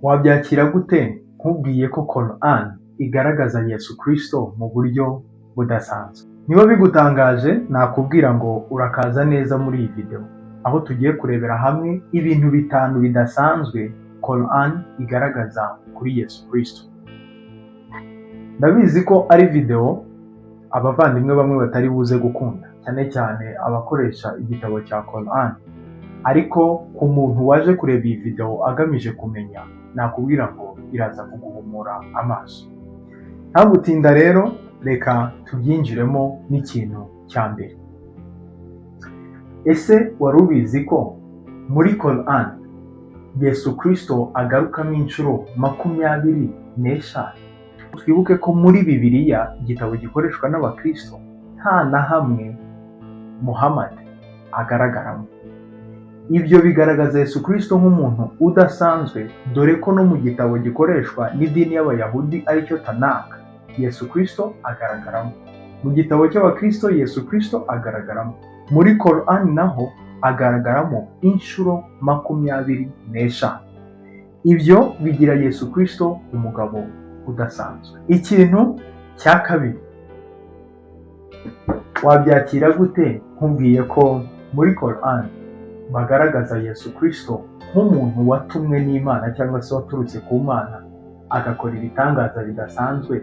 Wabyakira gute nkubwiye ko Quran igaragaza Yesu Kristo mu buryo budasanzwe? Niba bigutangaje nakubwira ngo urakaza neza muri iyi video, aho tugiye kurebera hamwe ibintu 5 bidasanzwe Quran igaragaza kuri Yesu Kristo. Ndabizi ko ari video abavandimwe bamwe batari buze gukunda, cyane cyane abakoresha igitabo cya Quran, ariko ku muntu waje kureba iyi video agamije kumenya, nakubwira ngo iraza kuguhumura amaso. Nta gutinda rero, reka tubyinjiremo n'ikintu cya mbere. Ese wari ubizi ko muri Quran Yesu Kristo agarukamo inshuro 25? Twibuke ko muri Bibiliya, igitabo gikoreshwa n'abakristo, nta na hamwe Muhammad agaragaramo. Ibyo bigaragaza Yesu Kristo nk'umuntu udasanzwe, dore ko no mu gitabo gikoreshwa n'idini y'Abayahudi aricyo Tanakh, Yesu Kristo agaragaramo. Mu gitabo cy'abakristo Yesu Kristo agaragaramo. Muri Quran naho agaragaramo inshuro 25. Ibyo bigira Yesu Kristo umugabo udasanzwe. Ikintu cya kabiri, wabyakira gute nkubwiye ko muri Quran bagaragaza Yesu Kristo nk'umuntu watumwe n'Imana cyangwa se waturutse ku Mana agakora ibitangaza bidasanzwe,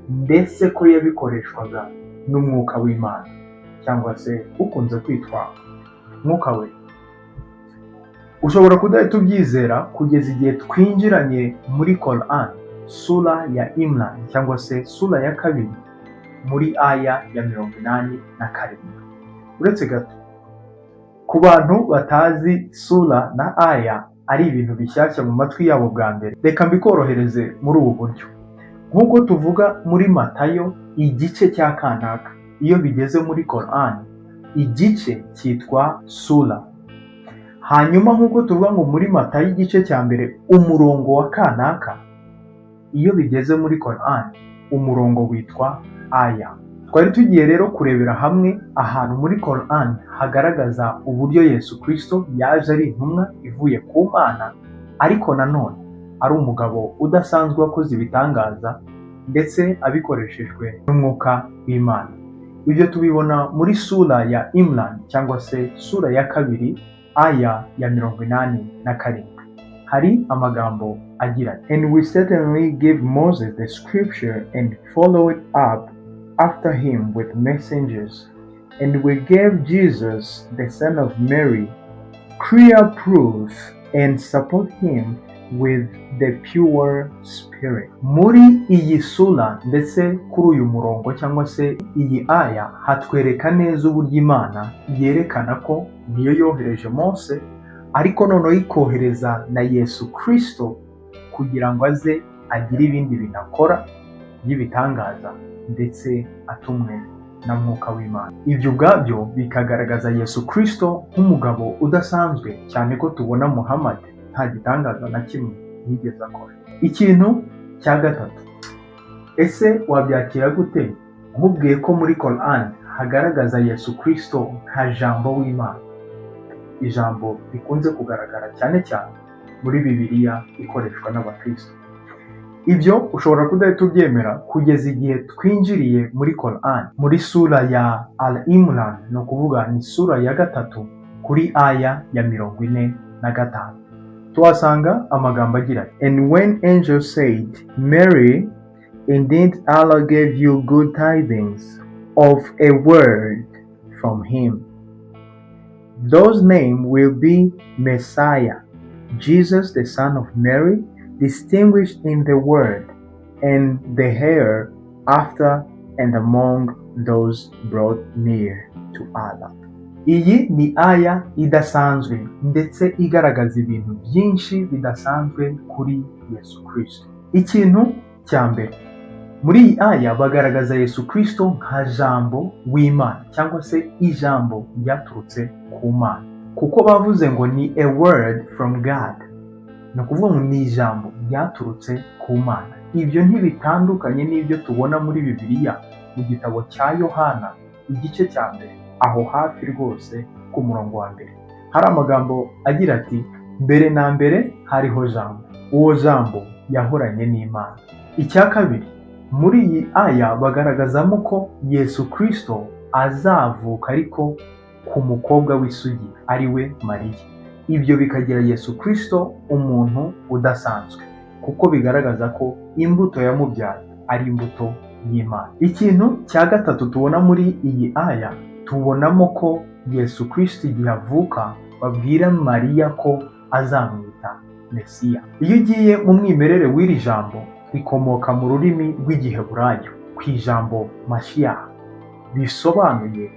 ndetse ko yabikoreshwaga n'umwuka w'Imana cyangwa se ukunze kwitwa mwuka we? Ushobora kudahita ubyizera kugeza igihe twinjiranye muri Quran sura ya Imran cyangwa se sura ya 2 muri aya ya 87. Uretse gato, ku bantu batazi sura na aya ari ibintu bishyashya mu matwi yabo bwa mbere, reka mbikorohereze muri ubu buryo. Nk'uko tuvuga muri Matayo igice cya kanaka, iyo bigeze muri Quran igice cyitwa sura. Hanyuma nk'uko tuvuga ngo muri Matayo igice cya mbere umurongo wa kanaka, iyo bigeze muri Quran umurongo witwa aya. Twari tugiye rero kurebera hamwe ahantu muri Quran hagaragaza uburyo Yesu Kristo yaje ari intumwa ivuye ku Mana, ariko nanone ari umugabo udasanzwe wakoze ibitangaza ndetse abikoreshejwe n'umwuka w'Imana. Ibyo tubibona muri sura ya Imran cyangwa se sura ya 2 aya ya 87. Hari amagambo agira ati, "And we certainly gave Moses the scripture and followed up after him with messengers, and we gave Jesus the son of Mary clear proof and support him with the pure spirit." Muri iyi sura ndetse kuri uyu murongo cyangwa se iyi aya hatwereka neza uburyo Imana yerekana ko niyo yohereje Mose, ariko noneho ikohereza na Yesu Kristo kugira ngo aze agire ibindi binakora y'ibitangaza ndetse atumwe na mwuka w'Imana. Ibyo ubwabyo bikagaragaza Yesu Kristo nk'umugabo udasanzwe, cyane ko tubona Muhammad nta gitangaza na kimwe yigeze akora. Ikintu cya gatatu, ese wabyakira gute nkubwiye ko muri Quran hagaragaza Yesu Kristo nka jambo w'Imana? Ijambo rikunze kugaragara cyane cyane muri Bibiliya ikoreshwa n'abakristo. Ibyo ushobora kudahita ubyemera kugeza igihe twinjiriye muri Quran muri sura ya Al-Imran, no kuvuga ni sura ya 3 kuri aya ya 45. Tuhasanga amagambo agira ati, "And when angel said, Mary, indeed Allah gave you good tidings of a word from him. Those name will be Messiah, Jesus the son of Mary, distinguished in the word and the heir after and among those brought near to Allah." Iyi ni aya idasanzwe ndetse igaragaza ibintu byinshi bidasanzwe kuri Yesu Kristo. Ikintu cya mbere, muri iyi aya bagaragaza Yesu Kristo nka jambo w'Imana cyangwa se ijambo ryaturutse ku Mana, kuko bavuze ngo ni a word from God, ni ukuvuga ngo ni ijambo ryaturutse ku Mana. Ibyo ntibitandukanye n'ibyo tubona muri Bibiliya mu gitabo cya Yohana igice cya mbere, aho hafi rwose ku murongo wa mbere hari amagambo agira ati, "Mbere na mbere hariho jambo, uwo jambo yahoranye n'Imana. Icya kabiri, muri iyi aya bagaragazamo ko Yesu Kristo azavuka ariko ku mukobwa w'isugi ari we Mariya. Ibyo bikagira Yesu Kristo umuntu udasanzwe, kuko bigaragaza ko imbuto yamubyaye ari imbuto y'Imana. Ikintu cya gatatu tubona muri iyi aya, tubonamo ko Yesu Kristo igihe avuka babwira Mariya ko azamwita Mesiya. Iyo ugiye mu mwimerere w'iri jambo, rikomoka mu rurimi rw'Igiheburayo ku ijambo Mashiach, bisobanuye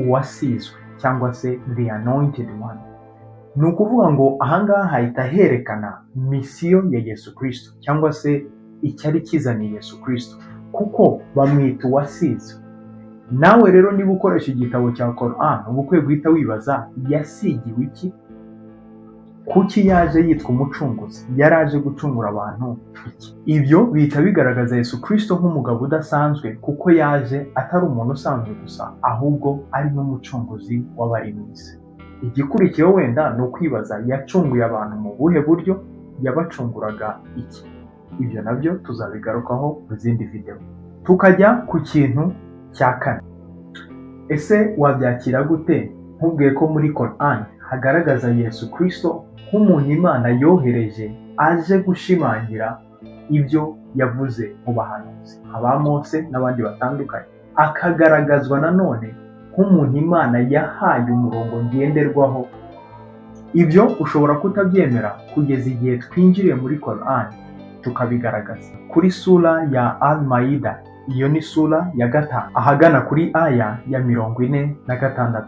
uwasizwe cyangwa se the anointed one. Ni ukuvuga ngo ahangaha hahita herekana misiyo ya Yesu Kristo cyangwa se icyari kizaniye Yesu Kristo, kuko bamwita uwasizwe. Nawe rero niba ukoresha igitabo cya Quran, uba ukwiye guhita wibaza yasigiwe iki? Kuki yaje yitwa umucunguzi? Yaraje gucungura abantu iki? Ibyo bihita bigaragaza Yesu Kristo nk'umugabo udasanzwe, kuko yaje atari umuntu usanzwe gusa, ahubwo ari n'umucunguzi w'abari mu isi. Igikurikiyeho wenda ni ukwibaza yacunguye abantu mu buhe buryo, yabacunguraga iki? Ibyo nabyo tuzabigarukaho mu zindi video. Tukajya ku kintu cya kane. Ese wabyakira gute nkubwiye ko muri Quran hagaragaza Yesu Kristo nk'umuntu Imana yohereje aje gushimangira ibyo yavuze mu bahanuzi aba Mose n'abandi batandukanye, akagaragazwa nanone nk'umuntu Imana yahaye umurongo ngenderwaho? Ibyo ushobora kutabyemera kugeza igihe twinjiriye muri Quran tukabigaragaza. Kuri sura ya Al-Maida, iyo ni sura ya 5, ahagana kuri aya ya 46,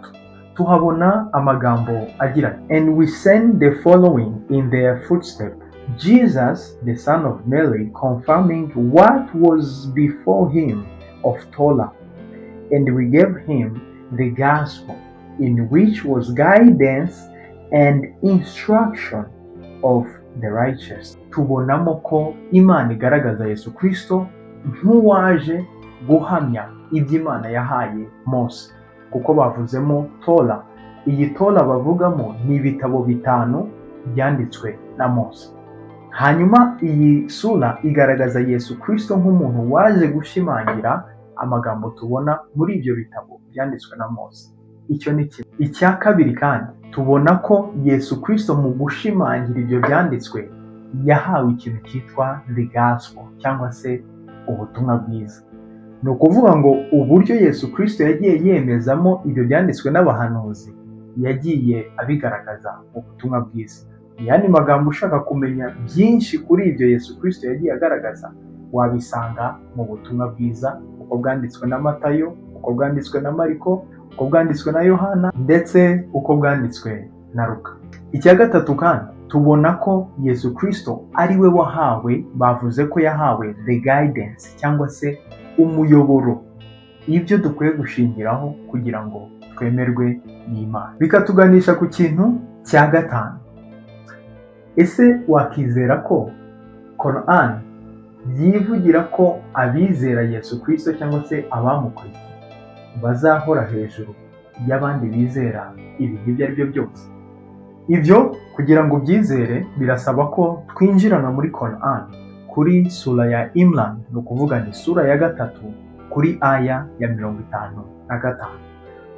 tuhabona amagambo agira ati, and we send the following in their footsteps, Jesus the son of Mary, confirming what was before him of Torah, and we gave him the gospel, in which was guidance and instruction of the righteous. Tubonamo ko Imana igaragaza Yesu Kristo nk'uwaje guhamya ibyo Imana yahaye Mose, kuko bavuzemo Torah. Iyi Torah bavugamo ni ibitabo 5 byanditswe na Mose. Hanyuma iyi sura igaragaza Yesu Kristo nk'umuntu waje gushimangira amagambo tubona muri ibyo bitabo byanditswe na Mose. Icyo ni kimwe. Icya kabiri kandi, tubona ko Yesu Kristo mu gushimangira ibyo byanditswe yahawe ikintu cyitwa the gospel cyangwa se ubutumwa bwiza. Ni ukuvuga ngo uburyo Yesu Kristo yagiye yemezamo ibyo byanditswe n'abahanuzi, yagiye abigaragaza mu butumwa bwiza. Yani magambo ushaka kumenya byinshi kuri ibyo Yesu Kristo yagiye agaragaza, wabisanga mu butumwa bwiza, uko bwanditswe na Matayo, uko bwanditswe na Mariko, uko bwanditswe na Yohana, ndetse uko bwanditswe na Luka. Icya gatatu kandi, tubona ko Yesu Kristo ari we wahawe, bavuze ko yahawe the guidance cyangwa se umuyoboro, ibyo dukwiye gushingiraho kugira ngo twemerwe n'Imana. Bikatuganisha ku kintu cya 5. Ese wakizera ko Quran yivugira ko abizera Yesu Kristo cyangwa se abamukurikiye bazahora hejuru y'abandi bizera ibintu ibyo ari byo byose? Ibyo kugira ngo byizere birasaba ko twinjirana muri Quran kuri sura ya Imran, ni ukuvuga ni sura ya 3 kuri aya ya 55.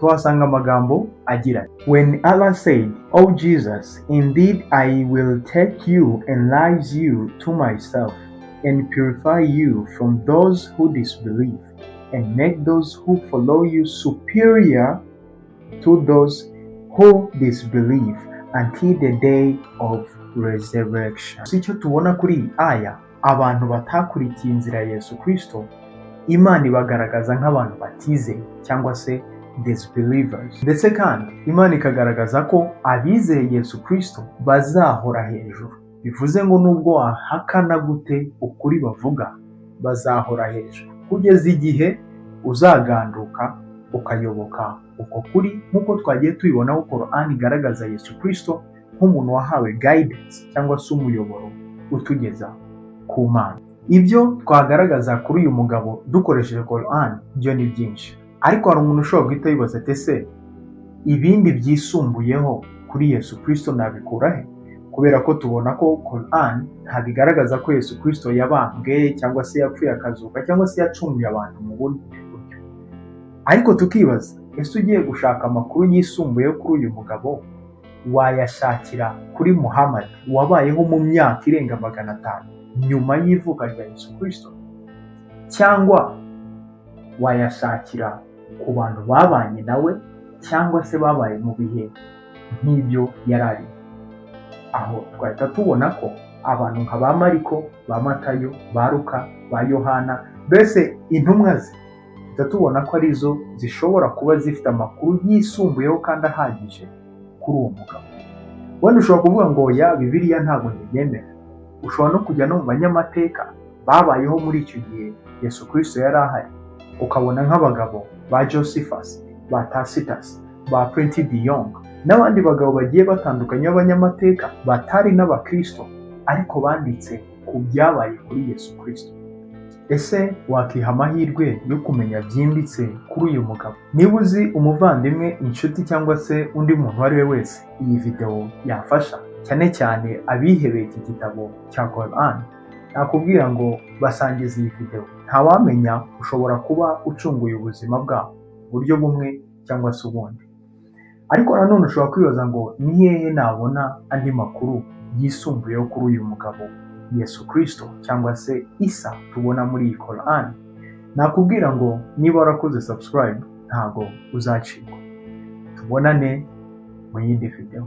Tuhasanga amagambo agira, when Allah said, O Jesus, indeed I will take you and raise you to myself and purify you from those who disbelieve and make those who follow you superior to those who disbelieve until the day of resurrection. Icyo tubona kuri iyi aya, abantu batakurikiye inzira ya Yesu Kristo, Imana ibagaragaza nk'abantu batizeye cyangwa se disbelievers. Ndetse kandi Imana ikagaragaza ko abizeye Yesu Kristo bazahora hejuru. Bivuze ngo nubwo wahakana gute ukuri bavuga, bazahora hejuru kugeza igihe uzaganduka ukayoboka uko kuri, nk'uko twagiye tubibona ko Quran igaragaza Yesu Kristo nk'umuntu wahawe guidance cyangwa se umuyoboro utugeza ku Mana. Ibyo twagaragaza kuri uyu mugabo dukoresheje Quran byo ni byinshi, ariko hari umuntu ushobora guhita yibaza ati ese ibindi byisumbuyeho kuri Yesu Kristo nabikura he? kubera ko tubona ko Quran ntabwo igaragaza ko Yesu Kristo yabambwe cyangwa se yapfuye akazuka cyangwa se yacunguye abantu mu bundi buryo. Ariko tukibaza, ese ugiye gushaka amakuru yisumbuyeho kuri uyu mugabo wayashakira kuri Muhammad wabayeho mu myaka irenga 500 nyuma y'ivuka rya Yesu Kristo, cyangwa wayashakira ku bantu babanye nawe cyangwa se babaye mu bihe nk'ibyo yarari? Aho twahita tubona ko abantu nka ba Mariko, ba Matayo, ba Luka, ba Yohana, mbese intumwa ze tubona ko arizo zishobora kuba zifite amakuru yisumbuyeho kandi ahagije kuri uwo mugabo. Wenda ushobora kuvuga ngo ya Bibiliya ntabwo ntibyemera. Ushobora no kujya no mu banyamateka babayeho muri icyo gihe Yesu Kristo yari ahari, ukabona nk'abagabo ba Josephus, ba Tacitus, ba Pliny the Young n'abandi bagabo bagiye batandukanye b'abanyamateka batari n'abakristo ariko banditse ku byabaye kuri Yesu Kristo. Ese wakiha amahirwe yo kumenya byimbitse kuri uyu mugabo? Niba uzi umuvandimwe, inshuti cyangwa se undi muntu uwo ari we wese iyi video yafasha, cyane cyane abihebeye iki gitabo cya Quran, nakubwira ngo basangize iyi video. Ntawamenya, ushobora kuba ucunguye ubuzima bwabo mu buryo bumwe cyangwa se ubundi. Ariko nanone ushobora kwibaza ngo ni hehe nabona andi makuru yisumbuyeho kuri uyu mugabo Yesu Kristo cyangwa se Isa tubona muri iyi Quran? Nakubwira ngo niba warakoze subscribe ntago uzacikwa. Tubonane mu yindi video.